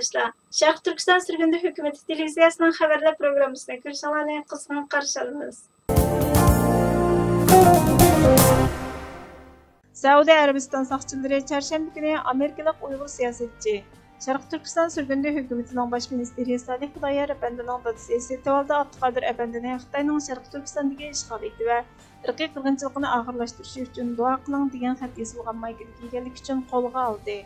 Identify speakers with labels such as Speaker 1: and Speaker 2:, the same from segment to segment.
Speaker 1: قاتناشلار. Şarkı Türkistan sürgünde hükümeti televiziyasının haberler programısına görüşenlerine kısmen karşı alınız. Saudiya Arabistan saqchilari çarşamba günü Amerikalik Uyghur siyasetçi Şarkı Türkistan sürgünde hükümetinin baş ministeri Salih Xudayar Efendining dadisi Setivalda Abduqadir Efendini Xitoyning Şarkı Türkistondagi ishg'ol etdi va irqiy qirg'inchilikni oxirlashtirish uchun duo qiling degan xat yozilgan maykilga egalik uchun qo'lga oldi.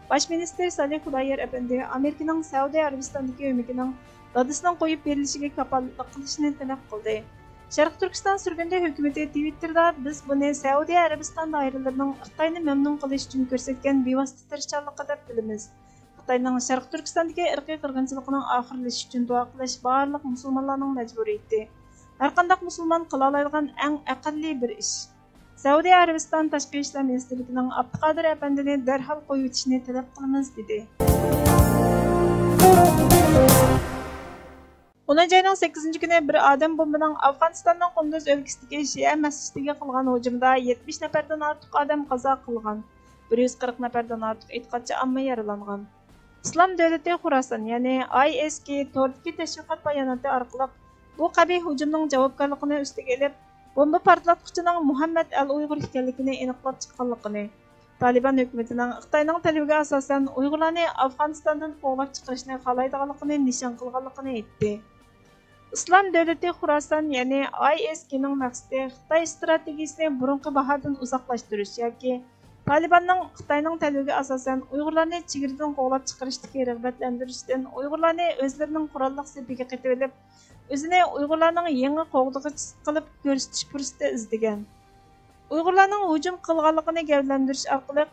Speaker 1: Baş minister Salih Xudayar Efendi Amerikaning Saudiya Arabistondagi hukumatining dadisining qo'yib berilishiga kafolatlik qilishni talab qildi. Şarkı Türkistan sürgünde hükümeti Twitter'da biz bunu Saudiya Arabistan dairelerining Xitoyni memnun qilish uchun ko'rsatgan bevosita tirishchanligi deb bilamiz. Xitoyning Şarkı Türkistondagi irqiy qirg'inchiligining oxirlashishi uchun duo qilish barliq musulmonlarning majburiyati. Har qanday musulmon qila oladigan eng aqlli bir ish. Saudiya Arabistan Tashqi ishlar ministrligining Abduqadir Efendini darhol qo'yib o'tishni talab qilamiz dedi. 10 ayning 8 günü bir odam bombaning Afg'onistonning Qunduz o'lkasidagi Shia masjidiga qilgan hujumda 70 nafardan ortiq odam qazo qilgan. 140 nafardan ortiq e'tiqodchi omma yaralangan. İslam Devleti Xurasan, ya'ni ISK tordagi tashviqot bayonoti orqali bu qabih hujumning javobgarligini ustiga olib, bomba portlatuvchining Muhammad al-Uyg'ur ekanligini aniqlab chiqqanligini, Taliban hukumatining Xitoyning talabiga asosan Uyg'urlarni Afg'onistondan quvlab chiqarishni xohlaydiganligini nishon qilganligini aytdi. İslam Devleti Xurasan, ya'ni ISKning maqsadi Xitoy strategiyasini burunqi bahodan uzoqlashtirish yoki Talibanning Xitoyning talabiga asosan Uyg'urlarni chegaradan quvlab chiqarishdagi rag'batlantirishdan Uyg'urlarni o'zlarining qurolliq sepiga qaytib olib, o'zini Uyg'urlarning yangi qo'g'dag'ich qilib ko'rsatish fursati izlagan. Uyg'urlarning hujum qilganligini gavdalantirish orqali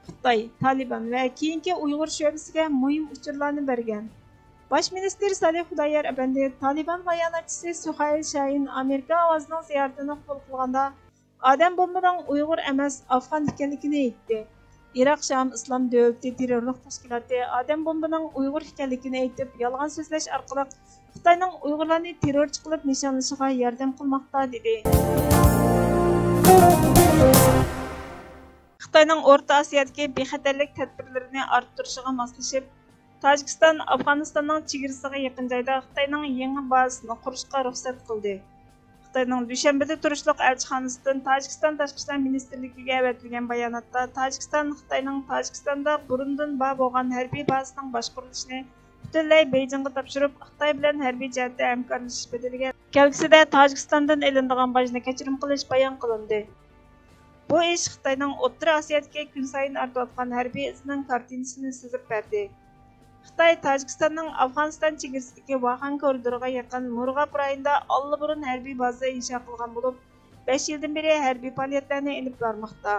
Speaker 1: Xitoy, Taliban va keyingi Uyg'ur sho'basiga muhim uchurlarni bergan. Baş minister Salih Xudayar Efendi Taliban bayonotchisi Suhayl Shahin Amerika ovozining ziyoratini qabul qilganda odam bombaning Uyg'ur emas, Afg'on ekanligini aytdi. Iroq Sham Islom davlati terrorlik tashkiloti odam bombaning Uyg'ur ekanligini aytib, yolg'on so'zlash orqali Xitoyning Uyg'urlarni terrorchi qilib nishonlashiga yordam qilmoqda dedi. Xitoyning O'rta Osiyodagi bexatarlik tadbirlarini orttirishiga moslashib, Tojikiston Afg'onistonning chegarasiga yaqin joyda Xitoyning yangi bazasini qurishga ruxsat qildi. Xitoyning Dushanbada turishliq elchixonasidan Tojikiston Tashqi ishlar ministrligiga avatilgan bayonotda Tojikiston Xitoyning Tojikistonda burundan bor bo'lgan harbiy bazasining boshqarilishini butunlay Beijingga topshirib, Xitoy bilan harbiy jihatda hamkorlashish bedeliga kelgusida Tojikistondan elinadigan bojni kechirim qilish bayon qilindi. Bu ish Xitoyning O'rta Osiyodagi kun sayin ortayotgan harbiy izining kartinasini sizib berdi. Xitoy Tojikistonning Afg'oniston chegarasidagi Vaxan koridoriga yaqin Murg'ab rayonida allaburun harbiy baza insho qilgan bo'lib, 5 yildan beri harbiy faoliyatlarni olib bormoqda.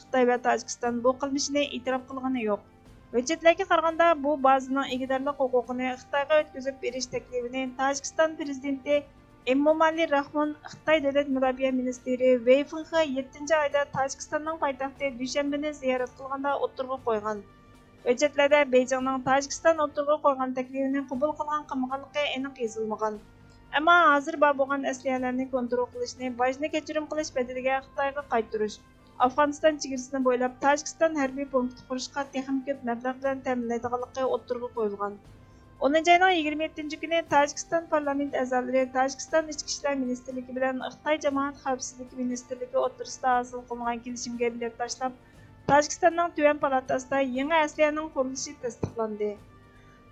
Speaker 1: Xitoy va Tojikiston bu qilmishini e'tirof qilgani yo'q. Hujjatlarga qaraganda bu bazaning egidorlik huquqini Xitoyga o'tkazib berish taklifini Tojikiston prezidenti Emomali Rahmon Xitoy davlat mudofaa ministri Wei Fenghe 7-oyda Tojikistonning poytaxti Dushanbeni ziyorat qilganda o'tirg'a qo'ygan. Hujjatlarda Beijingning Tojikiston o'tirg'a qo'ygan taklifini qabul qilgan qilmaganligi aniq yozilmagan. Ammo hozir bor bo'lgan asliyalarni kontrol qilishni, bojni kechirim qilish bedeliga Xitoyga qaytarish, Afg'oniston chegarasini bo'ylab Tojikiston harbiy punkti qurishga texnik ko'p mablag' bilan ta'minlaydiganligi o'tirg'a qo'yilgan. 10 ayning 27 kuni Tojikiston parlament a'zolari Tojikiston ichki ishlar ministrligi bilan Xitoy jamoat xavfsizligi ministrligi o'rtasida hosil qilingan kelishimga imzo tashlab, Tojikistonning Tuvan palatasida yangi asliyaning qurilishi tasdiqlandi.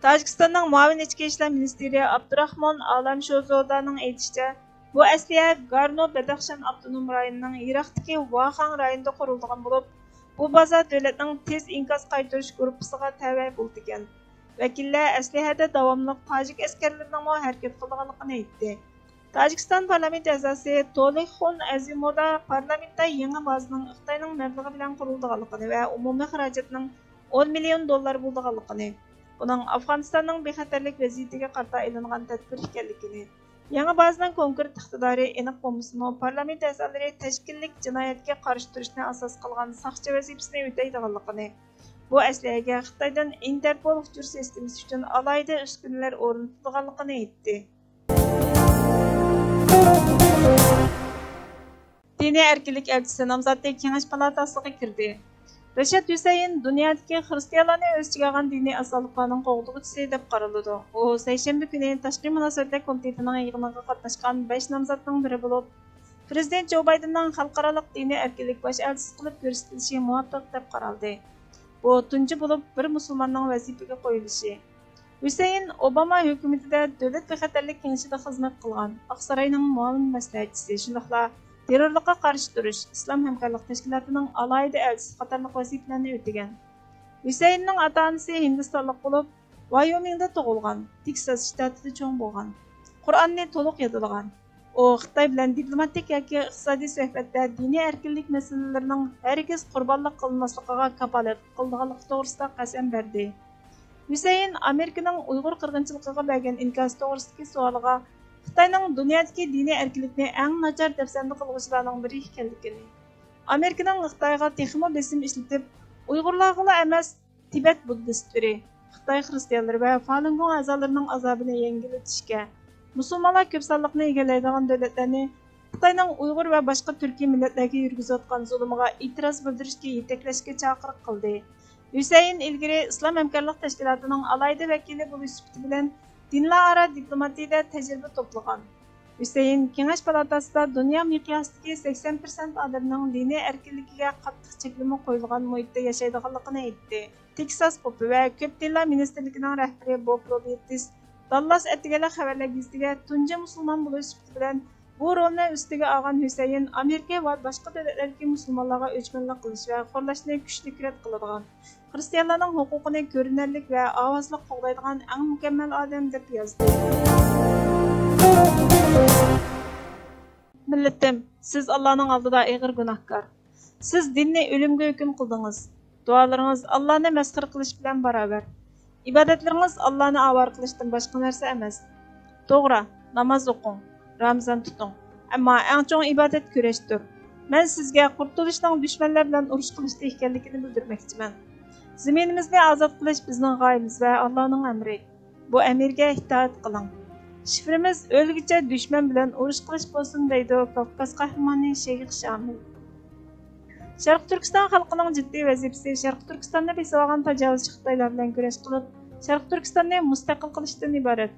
Speaker 1: Tojikistonning muavin ichki ishlar ministri Abdurahmon Alam Shozodaning aytishicha, bu asliya Garno Badaxshan avtonom rayonining Iroqdagi Vaxan rayonida qurilgan bo'lib, bu baza davlatning tez inkos qaytarish guruhiga tabe bo'lgan. Vakillar aslihada davomli tojik askarlarining harakat qilganligini aytdi. Tojikiston parlament a'zosi To'liqxon Azimoda parlamentda yangi bazaning Xitoyning mablag'i bilan qurilganligini va umumiy xarajatning 10 million dollar bo'lganligini, buning Afg'onistonning bexatarlik vaziyatiga qarata ilingan tadbir ekanligini, yangi bazaning konkret iqtidori aniq bo'lmasa-mu, parlament a'zolari tashkillik jinoyatga qarshi turishni asos qilgan soqchi vazifasini o'taydiganligini, bu asliyaga Xitoydan Interpol hujur sistemasi uchun alohida uskunalar o'rnatilganligini aytdi. Diniy erkinlik elchisi nomzodi Kengash palatasiga kirdi. Rashad Hüseyin dunyodagi xristianlarni o'z ichiga olgan diniy asosliqlarning qo'g'dug'uchisi deb qaraladi. U seshanba kuni Tashqi munosabatlar komitetining yig'iniga qatnashgan 5 nomzodning biri bo'lib, Prezident Jo Baydenning xalqaro diniy erkinlik bosh elchisi qilib ko'rsatilishi muvofiq deb qaraldi. Bu tunji bo'lib bir musulmonning vazifaga qo'yilishi. Hüseyin Obama hukumatida davlat bexatarlik kengashida xizmat qilgan. Oqsaroyning muavin maslahatchisi, shundaqla terrorlikqa qarshi turish islom hamkorlik tashkilotining alohida elchisi qatorliq vazifalarni o'tagan. Hüseyinning ota-onasi Hindistonlik bo'lib, Wyomingda tug'ilgan, Teksas shtatida cho'ng bo'lgan. Qur'onni to'liq yodlagan. U Xitoy bilan diplomatik yoki iqtisodiy suhbatda diniy erkinlik masalalarining hargiz qurbonlik qilinmasligiga kafolat qilganligi to'g'risida qasam berdi. Hüseyin Amerikaning Uyg'ur qirg'inchiligiga bergan inkosi to'g'risidagi savoliga Xitoyning dunyodagi diniy erkinlikni eng nachar dafsanda qilg'uvchilarning biri ekanligini, Amerikaning Xitoyga texmo besim ishlatib, Uyg'urlarga emas, Tibet buddistlari, Xitoy xristianlari va Falun Gong a'zolarining azobini yengillatishga, musulmonlar ko'p sonliqni egallaydigan davlatlarni Xitoyning Uyg'ur va boshqa turkiy millatlarga yurgizayotgan zulmiga e'tiroz bildirishga yetaklashga chaqiriq qildi. Hüseyin ilgari Islom hamkorlik tashkilotining alohida vakili bo'lish sifati bilan dinlararo diplomatiyada tajriba to'plagan. Hüseyin Kengash palatasida dunyo miqyosidagi 80% odamning diniy erkinligiga qattiq cheklama qo'yilgan muhitda yashaydiganligini aytdi. Teksas popi va ko'p tillar ministrligining rahbari Bob Roberts Dallas Etige'li xabarlar gazetiga tunji musulmon bo'lish sifati bilan bu rolni ustiga olgan Hüseyin Amerika va boshqa davlatlardagi musulmonlarga o'chmanlik qilish va xo'rlashni kuchli rad qiladigan, xristianlarning huquqini ko'rinarli va ovozli qo'g'daydigan eng mukammal odam deb yozdi. Millatim, siz Allohning oldida og'ir gunohkor. Siz dinni o'limga hukm qildingiz. Duolaringiz Allohni masxara qilish bilan barobar. Ibodatlaringiz Allohni avor qilishdan boshqa narsa emas. To'g'ri, namoz o'qing, Ramazon tuting. Ammo eng chong ibodat kurashdir. Men sizga qurtulishning dushmanlar bilan urush qilishda ekanligini bildirmoqchiman. Zaminimizni ozod qilish bizning g'oyamiz va Allohning amri. Bu amirga itoat qiling. Shifrimiz o'lgicha dushman bilan urush qilish bo'lsin deydi Kavkaz qahramoni Sheyx Shamil. Sharq Turkiston xalqining jiddiy vazifasi Sharq Turkistonni besib olgan tajovuzchi Xitoylar bilan kurash qilib, Sharq Turkistonni mustaqil qilishdan iborat.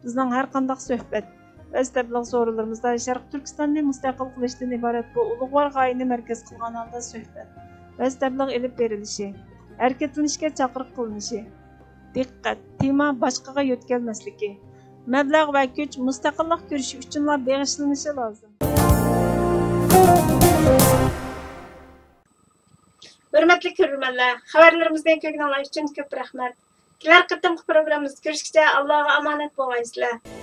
Speaker 1: Bizning har qanday suhbat va istabliq so'rovlarimizda Sharq Turkistonni mustaqil qilishdan iborat bu ulug'vor g'oyani markaz qilgan holda suhbat va istabliq elib berilishi, harakatlanishga chaqiriq qilinishi, diqqat, tema boshqaga yo'tkalmasligi, mablag' va kuch mustaqillik ko'rishi uchunlar bag'ishlanishi lozim. Hurmatli ko'ruvchilar, xabarlarimizni ko'rganlar uchun ko'p rahmat. Kelar qatimqi programmamizda ko'rishguncha Allohga omonat bo'linglar.